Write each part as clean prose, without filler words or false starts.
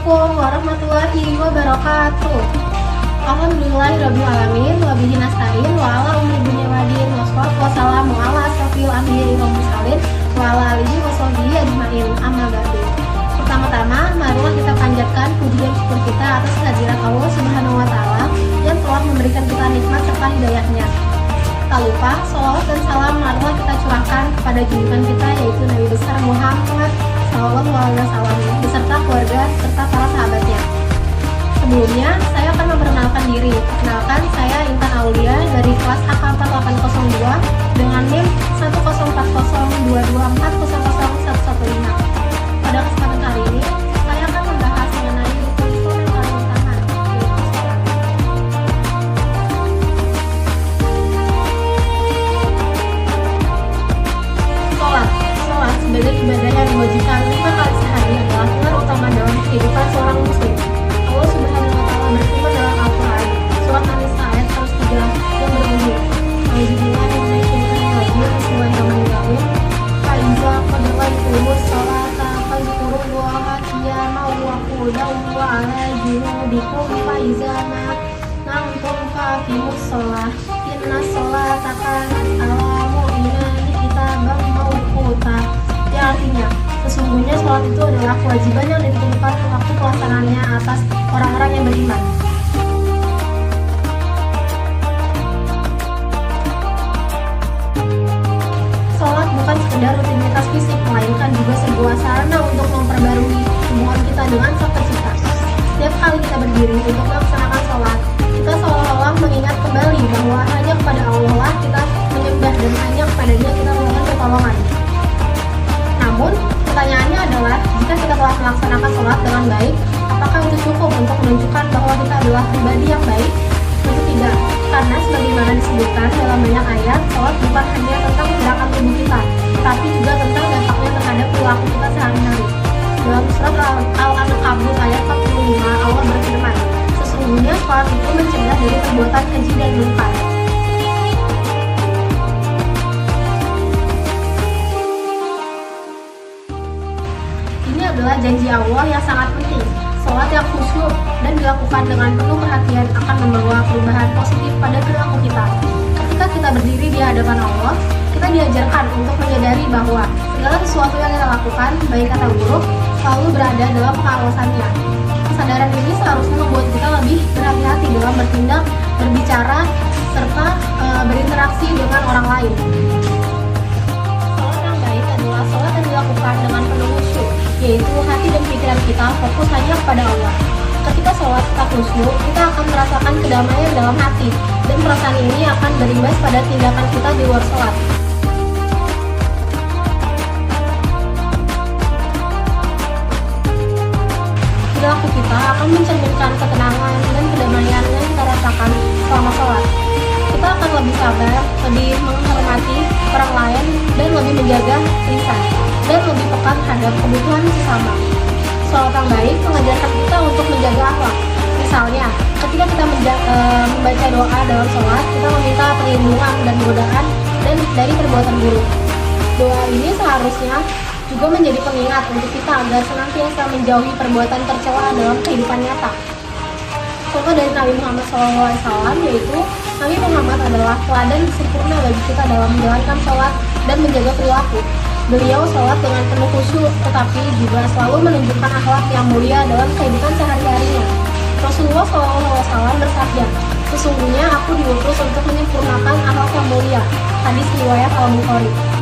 Assalamualaikum warahmatullahi wabarakatuh. Alhamdulillahirrabbilalamin. Wabihi nasta'in wa ala umri dunya wadin. Wassalamu ala asrofil anbiya'i wal mursalin wa ala alihi wa sahbihi ajmain. Amma ba'du. Pertama-tama, marilah kita panjatkan puji dan syukur kita atas kehadirat Allah Subhanahu wa taala yang telah memberikan kita nikmat serta hidayahnya. Tak lupa, sholawat dan salam marilah kita curahkan kepada junjungan kita, yaitu Nabi besar Muhammad SAW beserta keluarga serta para sahabatnya. Sebelumnya, saya akan memperkenalkan diri. Perkenalkan, saya Intan Aulia dari kelas AK4802 dengan NIM 1040224000115. Pada kesempatan kali ini, saya akan membahas mengenai rukun Islam yang paling utama, yaitu sholat. Sholat sebagai ibadah yang diwajibkan 5 kali sehari adalah pilar utama dalam kehidupan seorang muslim. Allah Subhanahu wa taala berfirman dalam Al-Qur'an, surat An-Nisa ayat 103 yang berbunyi, "Auzubillahi minasyaitonir rajim, bismillahirrahmanirrahim. Fa iza qadaytumus sholata fadhkurullaha qiyaman wa qu'udan wa 'ala junubikum fa iza nantum faqimus sholah. Innas sholata kanat 'alal mu'minina kitaban mawquta." Yang artinya, sesungguhnya sholat itu adalah kewajiban yang ditentukan waktu pelaksanaannya atas orang-orang yang beriman. Sholat bukan sekedar rutinitas fisik, melainkan juga sebuah sarana untuk memperbarui hubungan kita dengan Sang Pencipta. Setiap kali kita berdiri untuk melaksanakan sholat, kita seolah-olah mengingat kembali bahwa hanya kepada Allah lah kita menyembah dan hanya kepadanya kita memohon pertolongan. Namun, pertanyaannya adalah, jika kita telah melaksanakan sholat dengan baik, apakah itu cukup untuk menunjukkan bahwa kita adalah pribadi yang baik? Tentu tidak, karena sebagaimana disebutkan dalam banyak ayat, sholat bukan hanya tentang gerakan tubuh kita, tetapi juga tentang dampaknya terhadap perilaku kita sehari-hari. Dalam surat Al-Ankabut ayat 45, Allah berfirman, "Sesungguhnya sholat itu mencegah dari perbuatan keji dan mungkar." Ini adalah janji Allah yang sangat penting. Sholat yang khusyuk dan dilakukan dengan penuh perhatian akan membawa perubahan positif pada perilaku kita. Ketika kita berdiri di hadapan Allah, kita diajarkan untuk menyadari bahwa segala sesuatu yang kita lakukan, baik atau buruk, selalu berada dalam pengawasannya. Kesadaran ini seharusnya membuat kita lebih berhati-hati dalam bertindak, berbicara, serta berinteraksi dengan orang lain. Sholat yang baik adalah sholat yang dilakukan dengan penuh khusyuk, yaitu hati dan pikiran kita fokus hanya kepada Allah. Ketika sholat kita khusyuk, kita akan merasakan kedamaian dalam hati, dan perasaan ini akan berimbas pada tindakan kita di luar sholat. Perilaku kita akan mencerminkan ketenangan dan kedamaian yang kita rasakan selama sholat. Kita akan lebih sabar, lebih menghormati orang lain, dan lebih menjaga lisan, dan lebih peka terhadap kebutuhan sesama. Sholat yang baik mengajarkan kita untuk menjaga akhlak. Misalnya, ketika kita membaca doa dalam sholat, kita meminta perlindungan dan godaan dan dari perbuatan buruk. Doa ini seharusnya juga menjadi pengingat untuk kita agar senantiasa menjauhi perbuatan tercela dalam kehidupan nyata. Contoh dari Nabi Muhammad SAW yaitu Nabi Muhammad adalah teladan sempurna bagi kita dalam menjalankan sholat dan menjaga perilaku. Beliau sholat dengan penuh khusyuk, tetapi juga selalu menunjukkan akhlak yang mulia dalam kehidupan sehari-harinya. Rasulullah SAW bersabda, "Sesungguhnya aku diutus untuk menyempurnakan akhlak yang mulia." Hadis riwayat Al-Bukhari.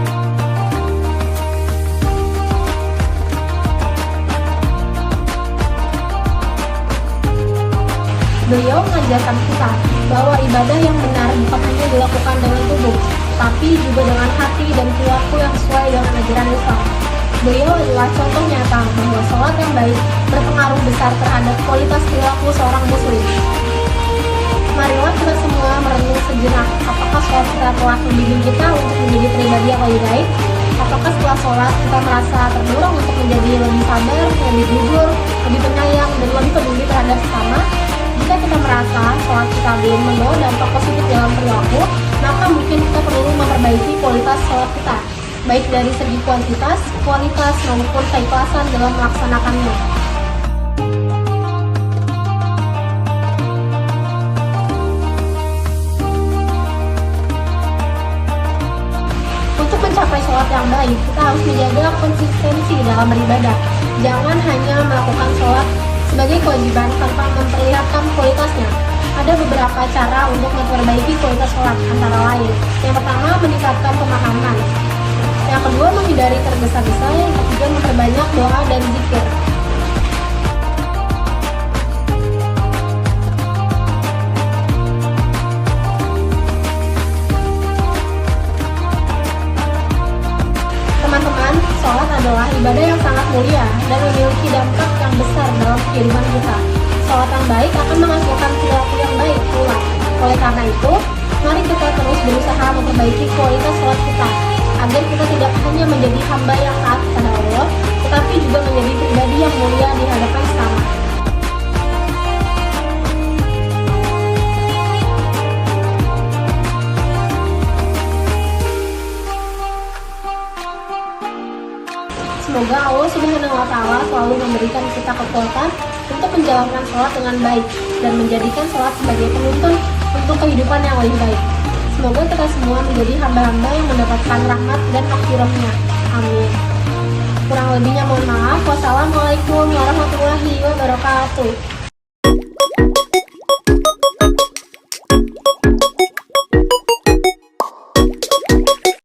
Beliau mengajarkan kita bahwa ibadah yang benar bukan hanya dilakukan dengan tubuh, tapi juga dengan hati dan perilaku yang sesuai dengan ajaran Islam. Beliau adalah contoh nyata bahwa sholat yang baik berpengaruh besar terhadap kualitas perilaku seorang muslim. Marilah kita semua merenung sejenak, apakah sholat kita telah membimbing kita untuk menjadi pribadi yang lebih baik? Apakah setelah sholat kita merasa terdorong untuk menjadi lebih sabar, lebih jujur, lebih penyayang, dan lebih peduli terhadap sesama? Jika kita merasa sholat kita belum membawa dampak positif dalam perilaku, maka mungkin kita perlu memperbaiki kualitas sholat kita, baik dari segi kualitas maupun keikhlasan dalam melaksanakannya. yang baik, kita harus menjaga konsistensi dalam beribadah. Jangan hanya melakukan sholat sebagai kewajiban tanpa memperlihatkan kualitasnya. Ada beberapa cara untuk memperbaiki kualitas sholat, antara lain: yang pertama, meningkatkan pemahaman; yang kedua, menghindari tergesa-gesa; yang ketiga, memperbanyak doa dan zikir. Teman-teman, sholat adalah ibadah yang sangat mulia dan memiliki dampak yang besar dalam kehidupan kita. Sholat yang baik akan menghasilkan perilaku yang baik pula. Oleh karena itu, mari kita terus berusaha memperbaiki kualitas sholat kita, agar kita tidak hanya menjadi hamba yang taat kepada Allah, tetapi juga menjadi pribadi yang mulia di hadapan sesama. Semoga Allah Subhanahu wa Ta'ala selalu memberikan kita kekuatan untuk menjalankan sholat dengan baik dan menjadikan sholat sebagai penuntun untuk kehidupan yang lebih baik. Semoga kita semua menjadi hamba-hamba yang mendapatkan rahmat dan maghfirahnya. Amin. Kurang lebihnya mohon maaf. Wassalamualaikum warahmatullahi wabarakatuh.